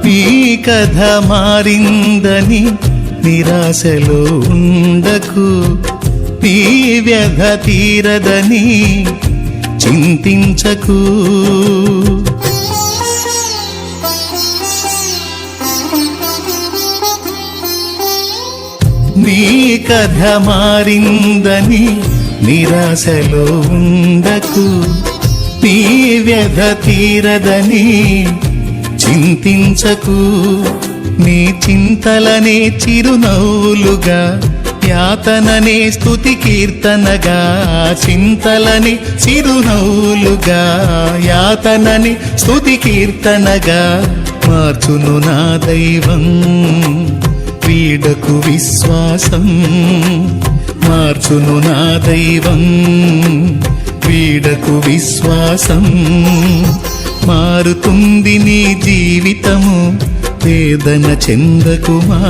నీ కథ మారిందని నిరాశలో ఉండకు, నీ వ్యధ తీరదని చింతించకు. నీ కథ మారిందని నిరాశలో ఉండకు, నీ వ్యధ తీరదని చింతించకు. నీ చింతలనే చిరునవ్వులుగా, యాతననే స్తుతి కీర్తనగా, చింతలని చిరునవ్వులుగా, యాతనని స్తుతి కీర్తనగా మార్చును నా దైవం. వీడకు విశ్వాసం, మార్చును నా దైవం. వీడకు విశ్వాసం, మారుతుంది నీ జీవితము, వేదన చెందకుమా.